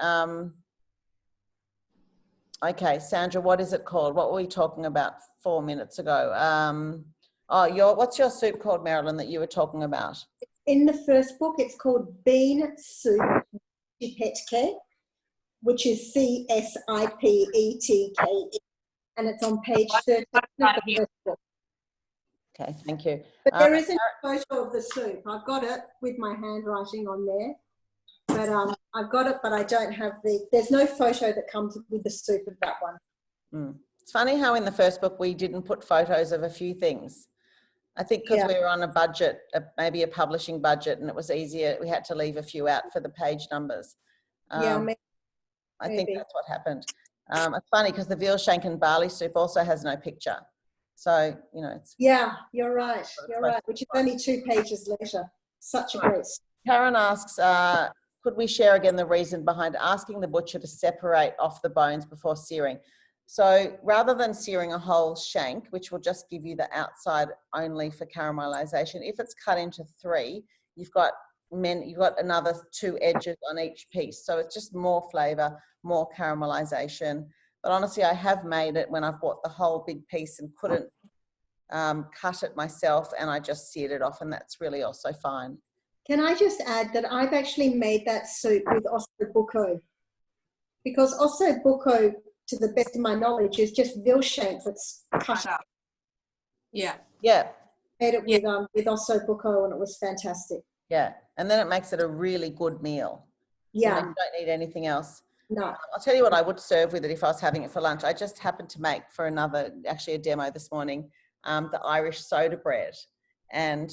Okay, Sandra, what is it called? What were we talking about 4 minutes ago? What's your soup called, Marilyn, that you were talking about? In the first book, it's called Bean Soup Chipetke, which is Cspetke, and it's on page 13 of the first book. Okay, thank you. But there isn't a photo of the soup. I've got it with my handwriting on there, but I've got it, but I don't have there's no photo that comes with the soup of that one. It's funny how in the first book we didn't put photos of a few things. I think because we were on a budget, maybe a publishing budget, and it was easier. We had to leave a few out for the page numbers. I think that's what happened. It's funny because the veal shank and barley soup also has no picture. So, you know, it's... Yeah, you're right. You're right, which is only 2 pages later. Such a great... Karen asks, could we share again the reason behind asking the butcher to separate off the bones before searing? So rather than searing a whole shank, which will just give you the outside only for caramelization, if it's cut into 3, you've got another 2 edges on each piece. So it's just more flavor, more caramelization. But honestly, I have made it when I've bought the whole big piece and couldn't cut it myself, and I just seared it off, and that's really also fine. Can I just add that I've actually made that soup with ossobuco, because ossobuco, to the best of my knowledge, is just veal shank that's cut up. Yeah. Made it with ossobuco, and it was fantastic. Yeah, and then it makes it a really good meal. Yeah. So you don't need anything else. No. I'll tell you what I would serve with it if I was having it for lunch. I just happened to make for a demo this morning, the Irish soda bread. And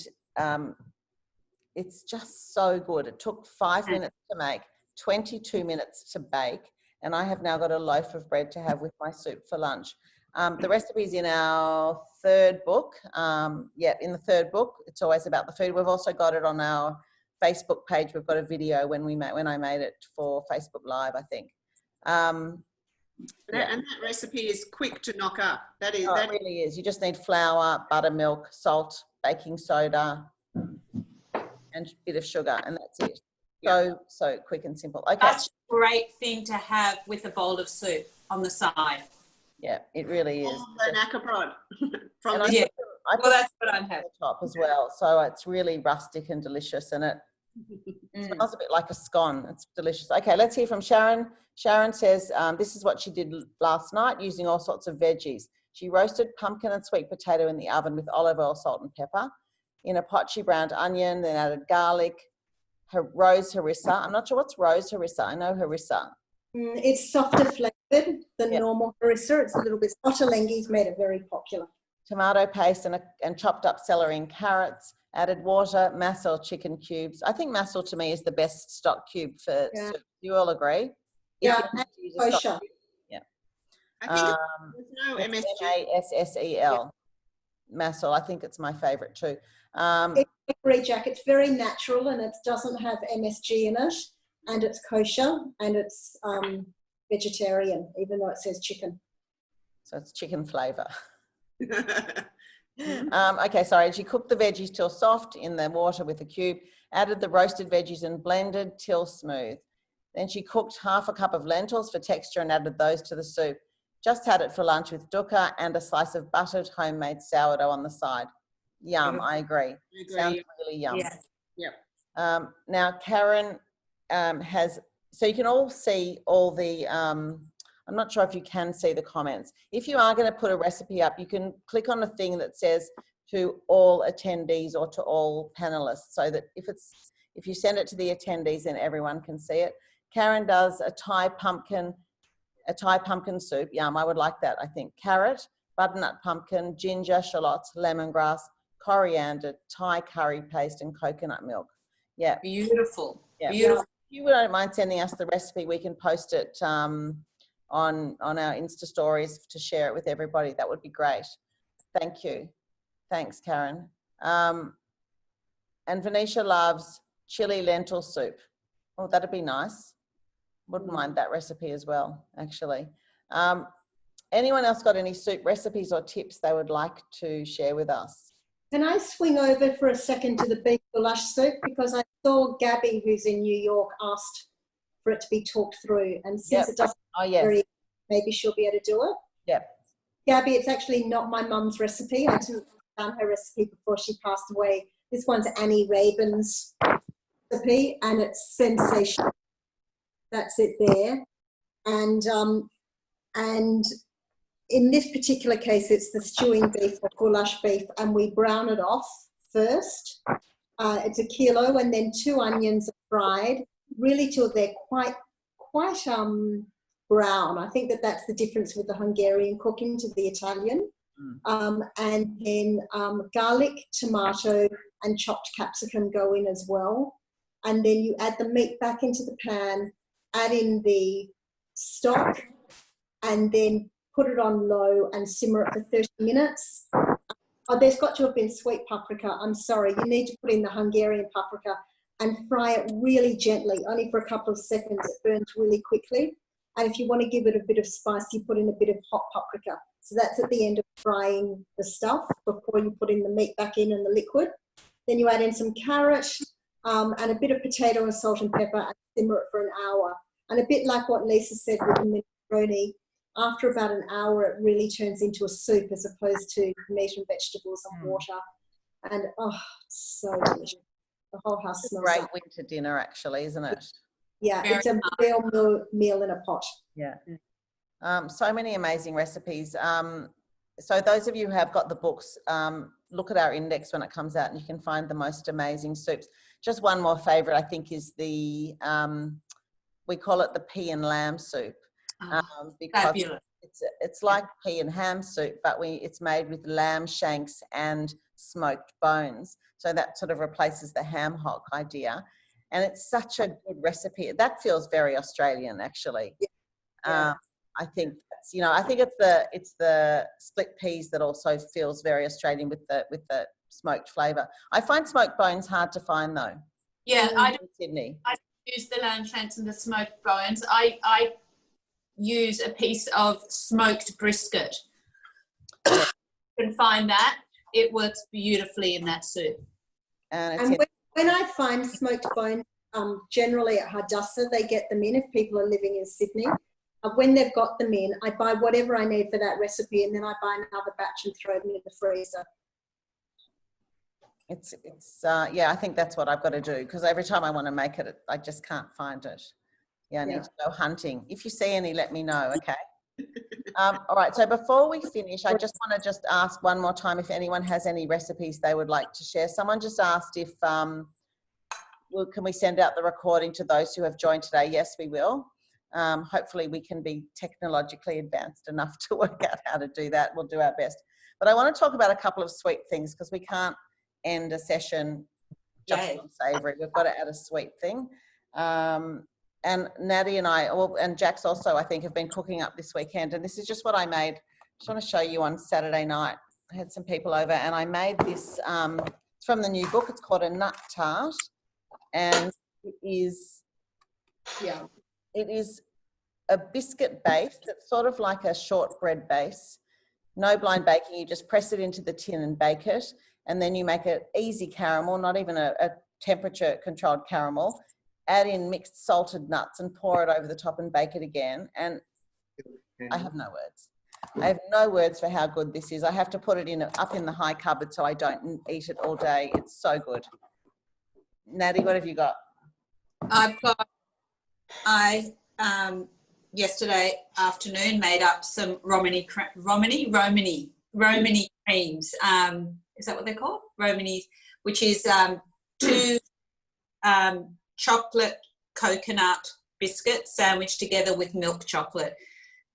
it's just so good. It took 5 minutes to make, 22 minutes to bake, and I have now got a loaf of bread to have with my soup for lunch. The recipe is in our third book. In the third book, it's always about the food. We've also got it on our Facebook page. We've got a video when I made it for Facebook Live, I think. And that recipe is quick to knock up. It really is. You just need flour, buttermilk, salt, baking soda, and a bit of sugar, and that's it. So quick and simple. Okay. That's a great thing to have with a bowl of soup on the side. Yeah, it really is. The knacker from I put that's what I'm having. top as well, so it's really rustic and delicious, and it smells a bit like a scone. It's delicious. Okay, let's hear from Sharon. Sharon says this is what she did last night using all sorts of veggies. She roasted pumpkin and sweet potato in the oven with olive oil, salt and pepper. In a pot, she browned onion, then added garlic, rose harissa. I'm not sure what's rose harissa. I know harissa. It's softer flavoured than normal harissa. It's a little bit. Ottolenghi's made it very popular. Tomato paste and chopped up celery and carrots. Added water, mackerel chicken cubes. I think mackerel to me is the best stock cube for soup. Do you all agree? Yeah, kosher. Yeah. I think there's no MSG. Massel. Mackerel. I think it's my favourite too. I agree, Jack. It's very natural and it doesn't have MSG in it, and it's kosher and it's vegetarian, even though it says chicken. So it's chicken flavour. Okay, sorry. She cooked the veggies till soft in the water with a cube, added the roasted veggies and blended till smooth. Then she cooked half a cup of lentils for texture and added those to the soup. Just had it for lunch with dukkha and a slice of buttered homemade sourdough on the side. Yum, I agree. Sounds really yum. Yeah. Now, Karen has, so you can all see all the, I'm not sure if you can see the comments. If you are going to put a recipe up, you can click on the thing that says to all attendees or to all panelists, so that if you send it to the attendees, then everyone can see it. Karen does a Thai pumpkin soup. Yum, I would like that, I think. Carrot, butternut pumpkin, ginger, shallots, lemongrass, coriander, Thai curry paste, and coconut milk. Yeah. Beautiful. Yeah. Beautiful. If you don't mind sending us the recipe, we can post it on our Insta stories to share it with everybody. That would be great. Thank you. Thanks, Karen. And Venetia loves chili lentil soup. Oh, that'd be nice. Wouldn't mind that recipe as well, actually. Anyone else got any soup recipes or tips they would like to share with us? Can I swing over for a second to the beef goulash soup? Because I saw Gabby, who's in New York, asked for it to be talked through. And since it doesn't, maybe she'll be able to do it. Yep. Gabby, it's actually not my mum's recipe. I didn't down her recipe before she passed away. This one's Annie Rabin's recipe, and it's sensational. That's it there. And in this particular case, it's the stewing beef or goulash beef, and we brown it off first. It's 1 kilo, and then 2 onions are fried, really till they're quite brown. I think that's the difference with the Hungarian cooking to the Italian. And then garlic, tomato, and chopped capsicum go in as well. And then you add the meat back into the pan, add in the stock, and then put it on low and simmer it for 30 minutes. Oh, there's got to have been sweet paprika. I'm sorry. You need to put in the Hungarian paprika and fry it really gently, only for a couple of seconds. It burns really quickly. And if you want to give it a bit of spice, you put in a bit of hot paprika. So that's at the end of frying the stuff before you put in the meat back in and the liquid. Then you add in some carrot and a bit of potato and salt and pepper and simmer it for an hour. And a bit like what Lisa said with the minestrone, after about an hour, it really turns into a soup as opposed to meat and vegetables and water. And it's so delicious. The whole house smells great like winter dinner, actually, isn't it? Yeah, it's a real meal in a pot. Yeah. So many amazing recipes. So those of you who have got the books, look at our index when it comes out and you can find the most amazing soups. Just one more favourite, I think, is the, we call it the pea and lamb soup. because Fabulous. it's like pea and ham soup, but it's made with lamb shanks and smoked bones. So that sort of replaces the ham hock idea. And it's such a good recipe. That feels very Australian, actually. Yeah. I think I think it's the split peas that also feels very Australian with the smoked flavour. I find smoked bones hard to find though. Yeah, I don't in Sydney. use the lamb shanks and the smoked bones. I use a piece of smoked brisket. You can find that. It works beautifully in that soup. And when I find smoked bone, generally at Hadassah, they get them in if people are living in Sydney. When they've got them in, I buy whatever I need for that recipe, and then I buy another batch and throw them in the freezer. I think that's what I've got to do, because every time I want to make it, I just can't find it. I need to go hunting. If you see any, let me know, okay? All right, so before we finish, I just want to ask one more time if anyone has any recipes they would like to share. Someone just asked if, can we send out the recording to those who have joined today? Yes, we will. Hopefully we can be technologically advanced enough to work out how to do that. We'll do our best. But I want to talk about a couple of sweet things, because we can't end a session just on savoury. We've got to add a sweet thing. And Natty and and Jax also, I think, have been cooking up this weekend. And this is just what I made. Just want to show you on Saturday night. I had some people over and I made this. It's from the new book. It's called a nut tart. And it is a biscuit base that's sort of like a shortbread base. No blind baking. You just press it into the tin and bake it. And then you make an easy caramel, not even a temperature controlled caramel. Add in mixed salted nuts and pour it over the top and bake it again. And I have no words. I have no words for how good this is. I have to put it up in the high cupboard so I don't eat it all day. It's so good. Natty, what have you got? Yesterday afternoon made up some Romany creams. Is that what they're called? Romany, which is 2 chocolate coconut biscuits sandwiched together with milk chocolate.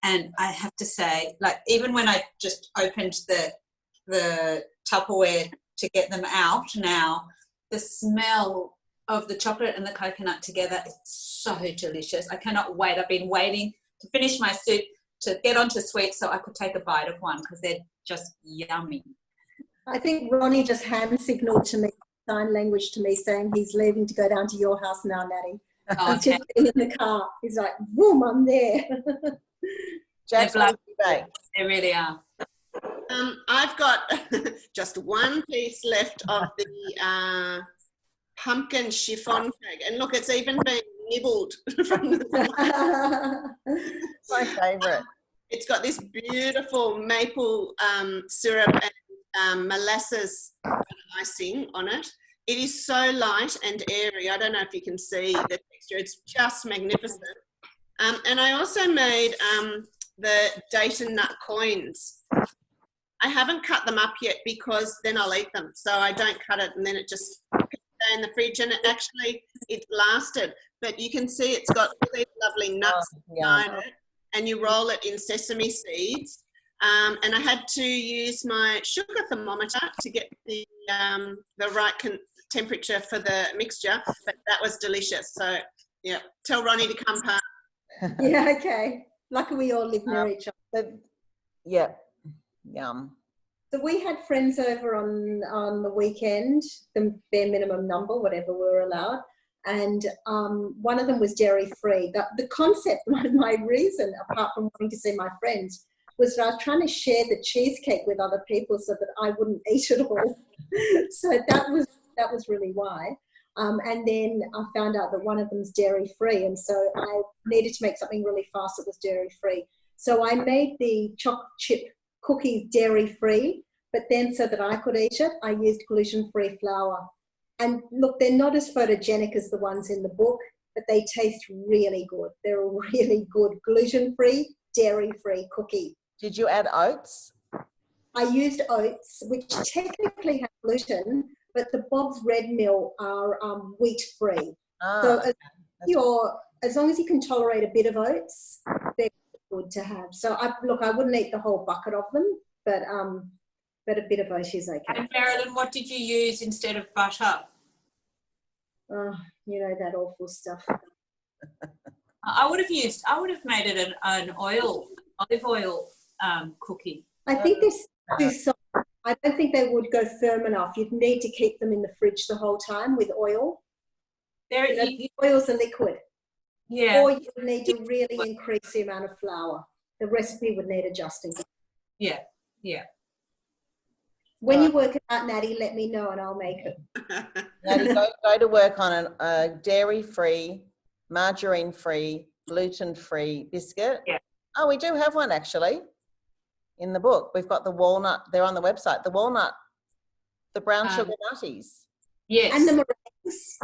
And I have to say, like, even when I just opened the Tupperware to get them out now, the smell of the chocolate and the coconut together is so delicious. I cannot wait. I've been waiting to finish my soup to get onto sweets so I could take a bite of one, because they're just yummy. I think Ronnie just hand signaled to me, sign language to me, saying he's leaving to go down to your house now, Natty. Oh, he's just in the car. He's like, boom, I'm there. Jax, they really are. I've got just one piece left of the pumpkin chiffon cake. And look, it's even been nibbled from the my favourite. It's got this beautiful maple syrup and molasses icing on it. It is so light and airy. I don't know if you can see the texture. It's just magnificent. And I also made the date and nut coins. I haven't cut them up yet because then I'll eat them. So I don't cut it and then it just stay in the fridge, and it lasted. But you can see it's got all these lovely nuts behind it, and you roll it in sesame seeds. And I had to use my sugar thermometer to get the right temperature for the mixture, but that was delicious. So yeah, tell Ronnie to come past. Yeah, okay. Lucky we all live near each other. Yeah, yum. So we had friends over on the weekend, the bare minimum number, whatever we were allowed. And one of them was dairy-free. The concept, my reason, apart from wanting to see my friends, was that I was trying to share the cheesecake with other people so that I wouldn't eat it all. So that was really why. And then I found out that one of them's dairy-free, and so I needed to make something really fast that was dairy-free. So I made the chocolate chip cookies dairy-free, but then so that I could eat it, I used gluten-free flour. And look, they're not as photogenic as the ones in the book, but they taste really good. They're a really good gluten-free, dairy-free cookie. Did you add oats? I used oats, which technically have gluten, but the Bob's Red Mill are wheat-free. So as long as you can tolerate a bit of oats, good to have. So I wouldn't eat the whole bucket of them, but a bit of oat is okay. And Marilyn, what did you use instead of butter? Oh, you know, that awful stuff. I would have made it an olive oil cookie. I think this is so, I don't think they would go firm enough. You'd need to keep them in the fridge the whole time with oil. The oil's a liquid. Yeah. Or you would need to really increase the amount of flour. The recipe would need adjusting. Yeah, yeah. When you work it out, Natty, let me know and I'll make it. Natty, go to work on a dairy-free, margarine-free, gluten-free biscuit. Yeah. Oh, we do have one actually in the book. We've got the walnut. They're on the website. The walnut, the brown sugar nutties. Yes. And the meringues.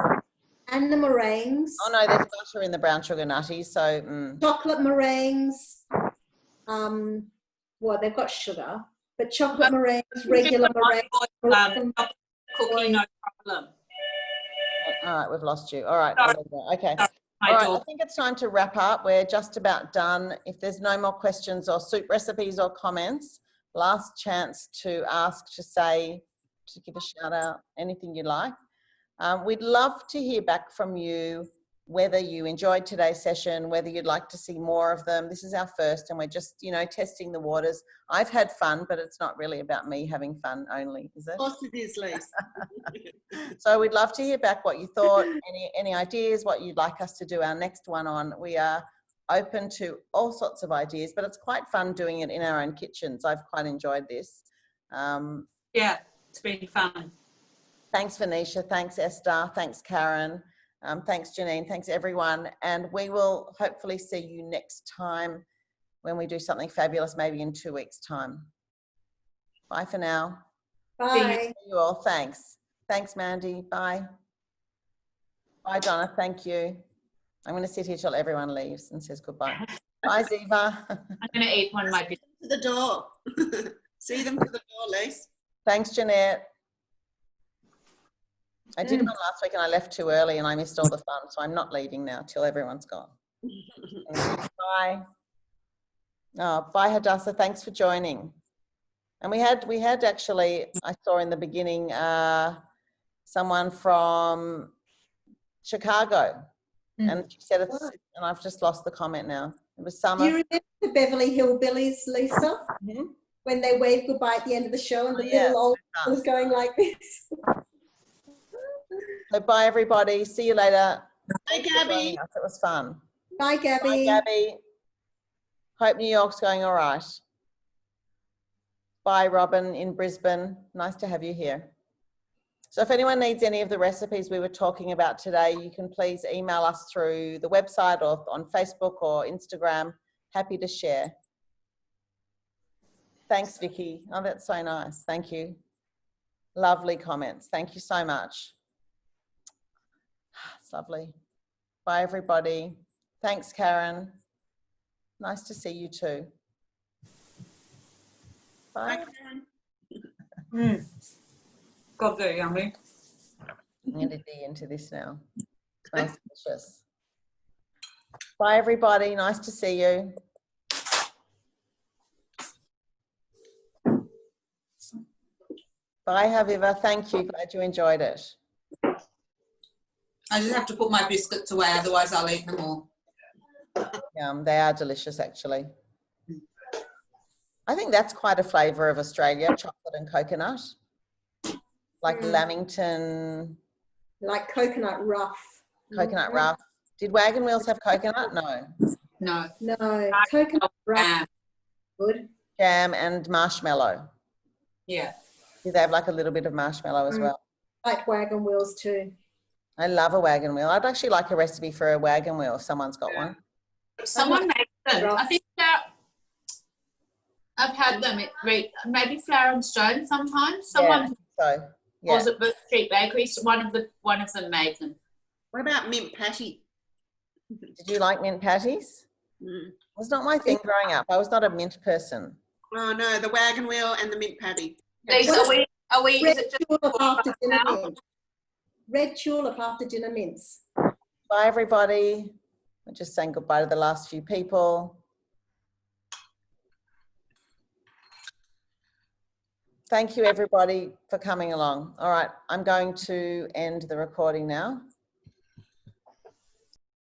And the meringues. Oh no, there's butter in the brown sugar nutties. So chocolate meringues. Well, they've got sugar, but chocolate meringues, regular meringues. Cookie, no problem. All right, we've lost you. All right. Okay. Sorry, All right, I think it's time to wrap up. We're just about done. If there's no more questions or soup recipes or comments, last chance to ask, to say, to give a shout out, anything you like. We'd love to hear back from you, whether you enjoyed today's session, whether you'd like to see more of them. This is our first and we're just, you know, testing the waters. I've had fun, but it's not really about me having fun only, is it? Of course it is, Lise. So we'd love to hear back what you thought, any ideas, what you'd like us to do our next one on. We are open to all sorts of ideas, but it's quite fun doing it in our own kitchens. I've quite enjoyed this. Yeah, it's been fun. Thanks, Venetia. Thanks, Esther. Thanks, Karen. Thanks, Janine. Thanks, everyone. And we will hopefully see you next time when we do something fabulous, maybe in 2 weeks' time. Bye for now. Bye. See you all. Thanks. Thanks, Mandy. Bye. Bye, Donna. Thank you. I'm going to sit here till everyone leaves and says goodbye. Bye, Ziva. I'm going to eat one of my biscuits. To the door. See them to the door, Lise. Thanks, Jeanette. I did one last week and I left too early and I missed all the fun, so I'm not leaving now till everyone's gone. Bye. Oh, bye, Hadassah. Thanks for joining. And we had actually, I saw in the beginning, someone from Chicago, and she said it's, and I've just lost the comment now. It was Summer. Do you remember the Beverly Hillbillies, Lisa? When they waved goodbye at the end of the show and the little old was going like this? So bye, everybody. See you later. Bye, Gabby. It was fun. Bye, Gabby. Bye, Gabby. Hope New York's going all right. Bye, Robin in Brisbane. Nice to have you here. So if anyone needs any of the recipes we were talking about today, you can please email us through the website or on Facebook or Instagram. Happy to share. Thanks, Vicky. Oh, that's so nice. Thank you. Lovely comments. Thank you so much. It's lovely. Bye, everybody. Thanks, Karen. Nice to see you too. Bye. Bye, Karen. God, they're yummy. I'm going to dig into this now. It smells delicious. Bye, everybody. Nice to see you. Bye, Haviva. Thank you. Glad you enjoyed it. I just have to put my biscuits away, otherwise I'll eat them all. They are delicious, actually. I think that's quite a flavour of Australia, chocolate and coconut. Like Lamington. Like coconut rough. Coconut rough. Did Wagon Wheels have coconut? No. No. No, coconut rough. Good. Jam and marshmallow. Yeah. Did they have like a little bit of marshmallow as well? Like Wagon Wheels too. I love a wagon wheel. I'd actually like a recipe for a wagon wheel if someone's got one. Someone made them. I think that I've had them at maybe Flour and Stone sometimes. Someone was it Bourke Street Bakeries? One of them made them. What about mint patty? Did you like mint patties? It was not my thing growing up. I was not a mint person. Oh no, the wagon wheel and the mint patty. Lisa, are we Red is it just tulip after dinner now? mince. Red tulip after dinner mince. Bye, everybody. We're just saying goodbye to the last few people. Thank you everybody for coming along. All right, I'm going to end the recording now.